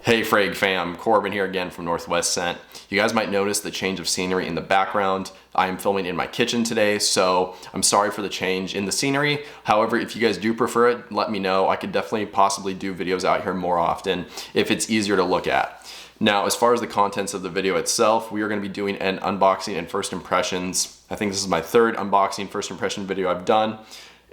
Hey Frag fam, Corbin here again from Northwest Scent. You guys might notice the change of scenery in the background. I am filming in my kitchen today, so I'm sorry for the change in the scenery. However, if you guys do prefer it, let me know. I could definitely possibly do videos out here more often if it's easier to look at. Now, as far as the contents of the video itself, we are going to be doing an unboxing and first impressions. I think this is my third unboxing first impression video I've done.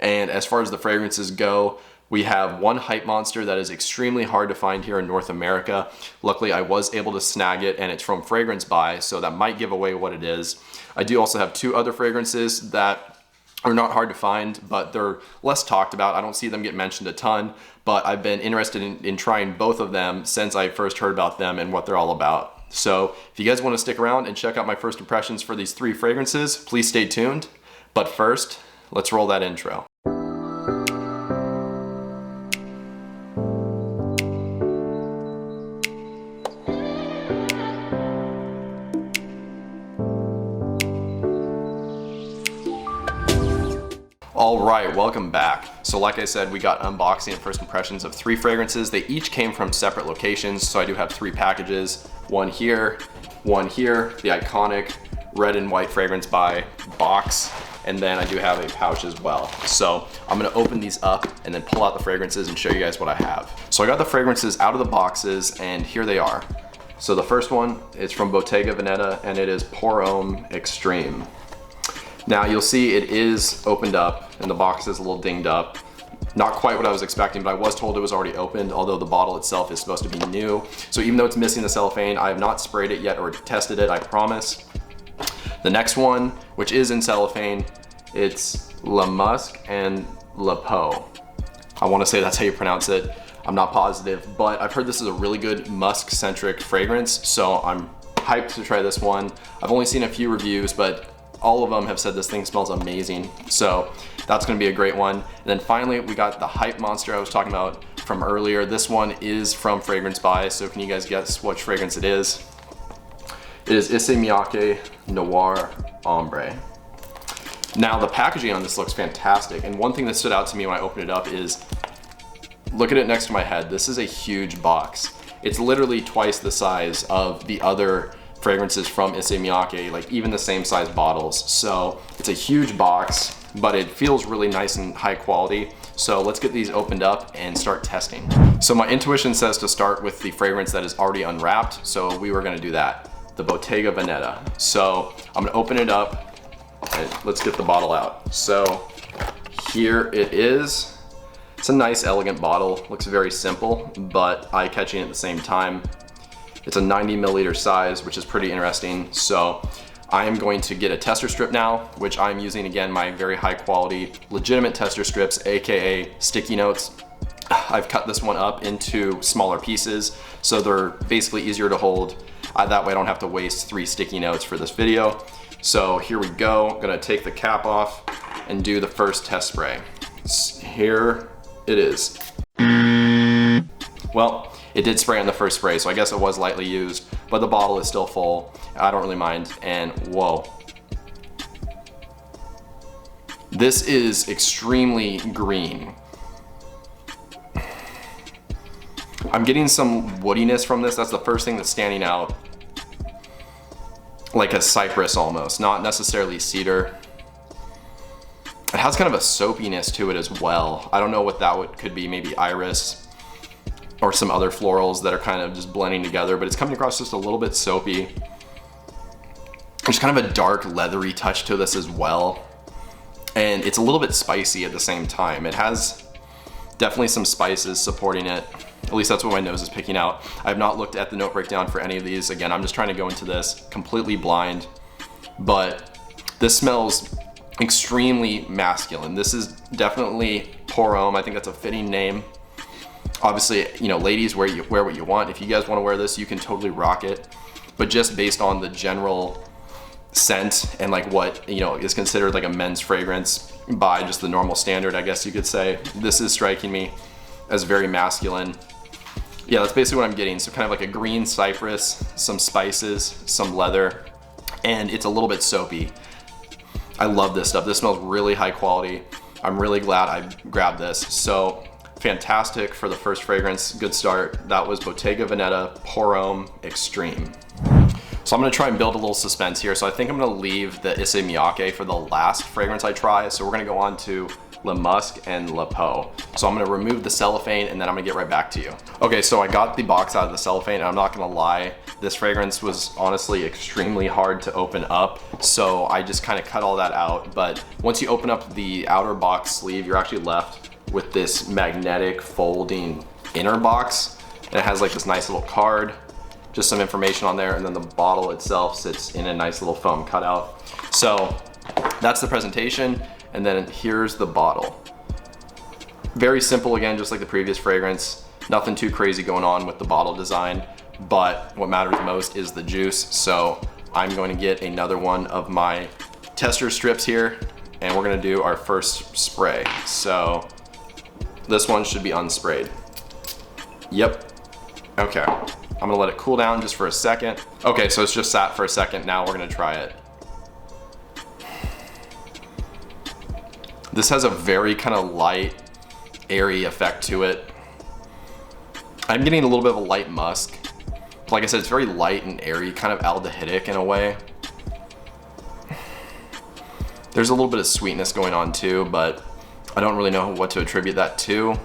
And as far as the fragrances go, we have one hype monster that is extremely hard to find here in North America. Luckily, I was able to snag it, and it's from Fragrance Buy, so that might give away what it is. I do also have two other fragrances that are not hard to find, but they're less talked about. I don't see them get mentioned a ton, but I've been interested in trying both of them since I first heard about them and what they're all about. So if you guys want to stick around and check out my first impressions for these three fragrances, please stay tuned. But first, let's roll that intro. All right, welcome back. So like I said, we got unboxing and first impressions of three fragrances. They each came from separate locations, so I do have three packages. One here, the iconic red and white Fragrance Buy box, and then I do have a pouch as well. So I'm gonna open these up and then pull out the fragrances and show you guys what I have. So I got the fragrances out of the boxes, and here they are. So the first one is from Bottega Veneta, and it is Pour Homme Extreme. Now you'll see it is opened up and the box is a little dinged up. Not quite what I was expecting, but I was told it was already opened, although the bottle itself is supposed to be new. So even though it's missing the cellophane, I have not sprayed it yet or tested it, I promise. The next one, which is in cellophane, it's La Musk and La Peau. I want to say that's how you pronounce it. I'm not positive, but I've heard this is a really good musk-centric fragrance, so I'm hyped to try this one. I've only seen a few reviews, but all of them have said this thing smells amazing. So that's gonna be a great one. And then finally, we got the hype monster I was talking about from earlier. This one is from Fragrance Buy, so can you guys guess which fragrance it is? It is SonyATV Noir Hombre. Now the packaging on this looks fantastic, and one thing that stood out to me when I opened it up is, look at it next to my head. This is a huge box. It's literally twice the size of the other fragrances from SonyATV, like even the same size bottles. So it's a huge box, but it feels really nice and high quality. So let's get these opened up and start testing. So my intuition says to start with the fragrance that is already unwrapped, so we were gonna do that, the Bottega Veneta. So I'm gonna open it up and let's get the bottle out. So here it is. It's a nice, elegant bottle. Looks very simple, but eye-catching at the same time. It's a 90 milliliter size, which is pretty interesting. So I am going to get a tester strip now, which I'm using, again, my very high quality, legitimate tester strips, AKA sticky notes. I've cut this one up into smaller pieces, so they're basically easier to hold. That way I don't have to waste 3 sticky notes for this video. So here we go. I'm gonna take the cap off and do the first test spray. Here it is. Well, it did spray on the first spray, so I guess it was lightly used, but the bottle is still full. I don't really mind, and whoa. This is extremely green. I'm getting some woodiness from this. That's the first thing that's standing out. Like a cypress almost, not necessarily cedar. It has kind of a soapiness to it as well. I don't know what that could be, maybe iris, or some other florals that are kind of just blending together, but it's coming across just a little bit soapy. There's kind of a dark leathery touch to this as well. And it's a little bit spicy at the same time. It has definitely some spices supporting it. At least that's what my nose is picking out. I have not looked at the note breakdown for any of these. Again, I'm just trying to go into this completely blind, but this smells extremely masculine. This is definitely Pour Homme. I think that's a fitting name. Obviously, you know, ladies, wear what you want. If you guys want to wear this, you can totally rock it. But just based on the general scent and like what, you know, is considered like a men's fragrance by just the normal standard, I guess you could say, this is striking me as very masculine. Yeah, that's basically what I'm getting. So kind of like a green cypress, some spices, some leather, and it's a little bit soapy. I love this stuff. This smells really high quality. I'm really glad I grabbed this. So fantastic for the first fragrance, good start. That was Bottega Veneta Noir Hombre Extreme. So I'm gonna try and build a little suspense here. So I think I'm gonna leave the Issey Miyake for the last fragrance I try. So we're gonna go on to Le Musk and Le Peau. So I'm gonna remove the cellophane and then I'm gonna get right back to you. Okay, so I got the box out of the cellophane and I'm not gonna lie, this fragrance was honestly extremely hard to open up. So I just kind of cut all that out. But once you open up the outer box sleeve, you're actually left with this magnetic folding inner box. And it has like this nice little card, just some information on there, and then the bottle itself sits in a nice little foam cutout. So that's the presentation, and then here's the bottle. Very simple again, just like the previous fragrance. Nothing too crazy going on with the bottle design, but what matters most is the juice. So I'm going to get another one of my tester strips here, and we're gonna do our first spray. So this one should be unsprayed. Yep, okay. I'm gonna let it cool down just for a second. Okay, so it's just sat for a second. Now we're gonna try it. This has a very kind of light, airy effect to it. I'm getting a little bit of a light musk. Like I said, it's very light and airy, kind of aldehydic in a way. There's a little bit of sweetness going on too, but I don't really know what to attribute that to.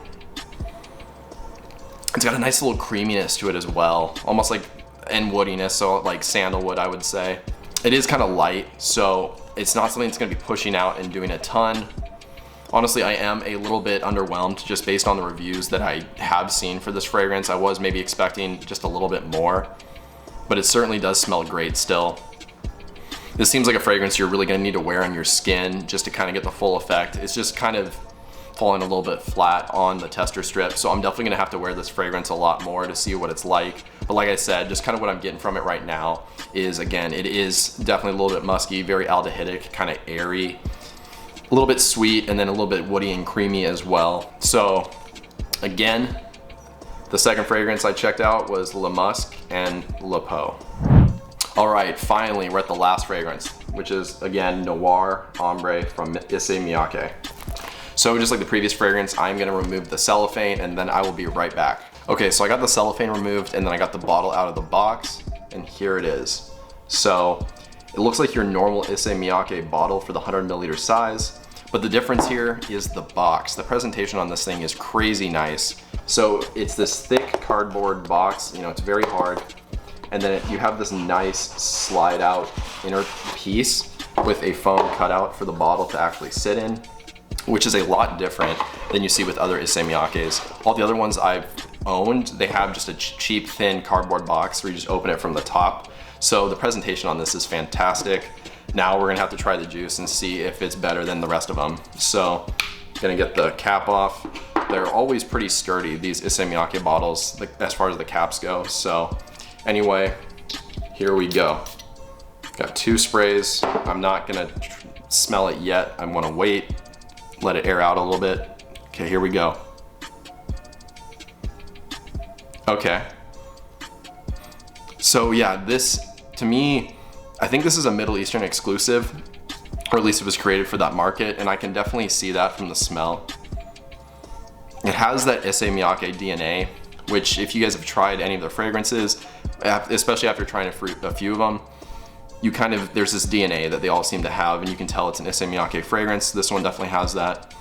It's got a nice little creaminess to it as well, almost like, and woodiness, so like sandalwood, I would say. It is kind of light, so it's not something that's gonna be pushing out and doing a ton. Honestly, I am a little bit underwhelmed just based on the reviews that I have seen for this fragrance. I was maybe expecting just a little bit more, but it certainly does smell great still. This seems like a fragrance you're really gonna need to wear on your skin just to kind of get the full effect. It's just kind of falling a little bit flat on the tester strip, so I'm definitely gonna have to wear this fragrance a lot more to see what it's like. But like I said, just kind of what I'm getting from it right now is, again, it is definitely a little bit musky, very aldehydic, kind of airy, a little bit sweet, and then a little bit woody and creamy as well. So again, the second fragrance I checked out was Le Musk and Le Peau. All right, finally, we're at the last fragrance, which is, again, Noir Hombre from Issey Miyake. So just like the previous fragrance, I'm gonna remove the cellophane and then I will be right back. Okay, so I got the cellophane removed and then I got the bottle out of the box, and here it is. So it looks like your normal Issey Miyake bottle for the 100 milliliter size, but the difference here is the box. The presentation on this thing is crazy nice. So it's this thick cardboard box, you know, it's very hard. And then you have this nice slide out inner piece with a foam cutout for the bottle to actually sit in, which is a lot different than you see with other Issey Miyakes. All the other ones I've owned, they have just a cheap, thin cardboard box where you just open it from the top. So the presentation on this is fantastic. Now we're gonna have to try the juice and see if it's better than the rest of them. So gonna get the cap off. They're always pretty sturdy, these Issey Miyake bottles, as far as the caps go. So anyway, here we go. Got 2 sprays. I'm not gonna smell it yet. I'm gonna wait, let it air out a little bit. Okay, here we go. Okay. So yeah, this, to me, I think this is a Middle Eastern exclusive, or at least it was created for that market, and I can definitely see that from the smell. It has that Issey Miyake DNA, which if you guys have tried any of their fragrances, especially after trying a few of them, you kind of, there's this DNA that they all seem to have, and you can tell it's an Issey Miyake fragrance. This one definitely has that.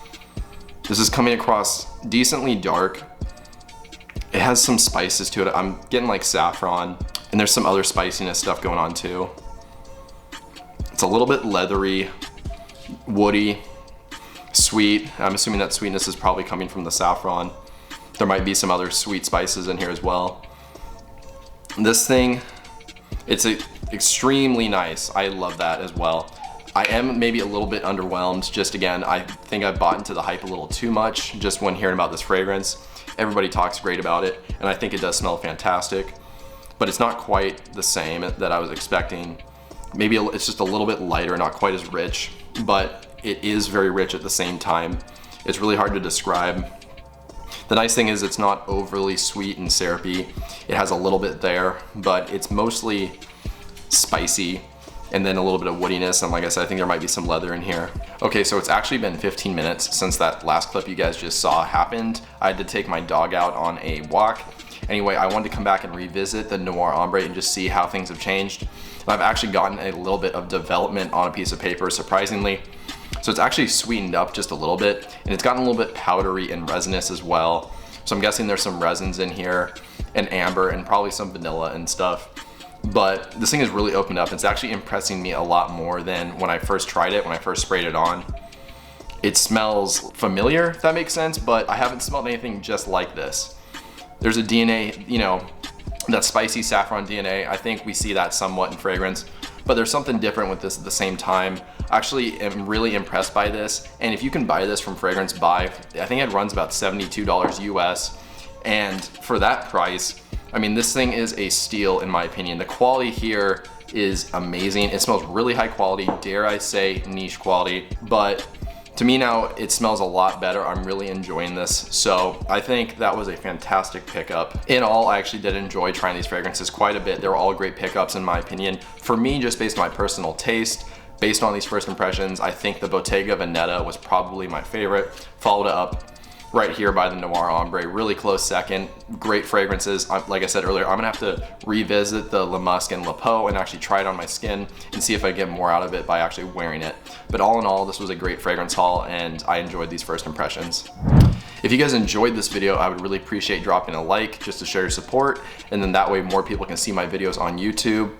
This is coming across decently dark. It has some spices to it. I'm getting like saffron, and there's some other spiciness stuff going on too. It's a little bit leathery, woody, sweet. I'm assuming that sweetness is probably coming from the saffron. There might be some other sweet spices in here as well. This thing, it's extremely nice. I love that as well. I am maybe a little bit underwhelmed. Just again, I think I've bought into the hype a little too much just when hearing about this fragrance. Everybody talks great about it, and I think it does smell fantastic, but it's not quite the same that I was expecting. Maybe it's just a little bit lighter, not quite as rich, but it is very rich at the same time. It's really hard to describe. The nice thing is it's not overly sweet and syrupy. It has a little bit there, but it's mostly spicy and then a little bit of woodiness, and like I said, I think there might be some leather in here. Okay, so it's actually been 15 minutes since that last clip you guys just saw happened. I had to take my dog out on a walk. Anyway, I wanted to come back and revisit the Noir Hombre and just see how things have changed. And I've actually gotten a little bit of development on a piece of paper, surprisingly. So it's actually sweetened up just a little bit, and it's gotten a little bit powdery and resinous as well. So I'm guessing there's some resins in here, and amber, and probably some vanilla and stuff. But this thing has really opened up. It's actually impressing me a lot more than when I first tried it, when I first sprayed it on. It smells familiar, if that makes sense, but I haven't smelled anything just like this. There's a DNA, you know, that spicy saffron DNA. I think we see that somewhat in fragrance, but there's something different with this at the same time. I actually am really impressed by this, and if you can buy this from Fragrance Buy, I think it runs about $72 US, and for that price, I mean, this thing is a steal in my opinion. The quality here is amazing. It smells really high quality, dare I say niche quality, but to me now it smells a lot better. I'm really enjoying this, so I think that was a fantastic pickup. In all, I actually did enjoy trying these fragrances quite a bit. They were all great pickups in my opinion. For me, just based on my personal taste, based on these first impressions, I think the Bottega Veneta was probably my favorite, followed up right here by the Noir Hombre, really close second. Great fragrances. Like I said earlier, I'm gonna have to revisit the Le Musk and Le Peau and actually try it on my skin and see if I get more out of it by actually wearing it. But all in all, this was a great fragrance haul, and I enjoyed these first impressions. If you guys enjoyed this video, I would really appreciate dropping a like just to show your support, and then that way more people can see my videos on YouTube.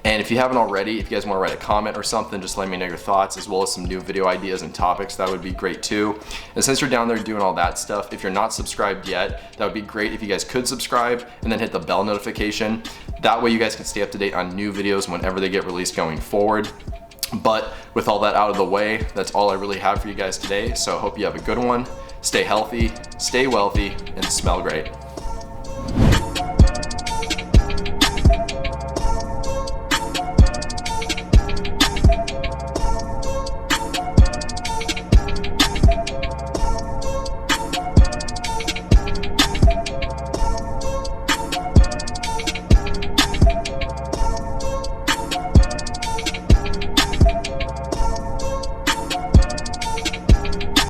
And if you haven't already, if you guys want to write a comment or something, just let me know your thoughts, as well as some new video ideas and topics. That would be great too. And since you're down there doing all that stuff, if you're not subscribed yet, that would be great if you guys could subscribe and then hit the bell notification. That way you guys can stay up to date on new videos whenever they get released going forward. But with all that out of the way, that's all I really have for you guys today. So I hope you have a good one. Stay healthy, stay wealthy, and smell great.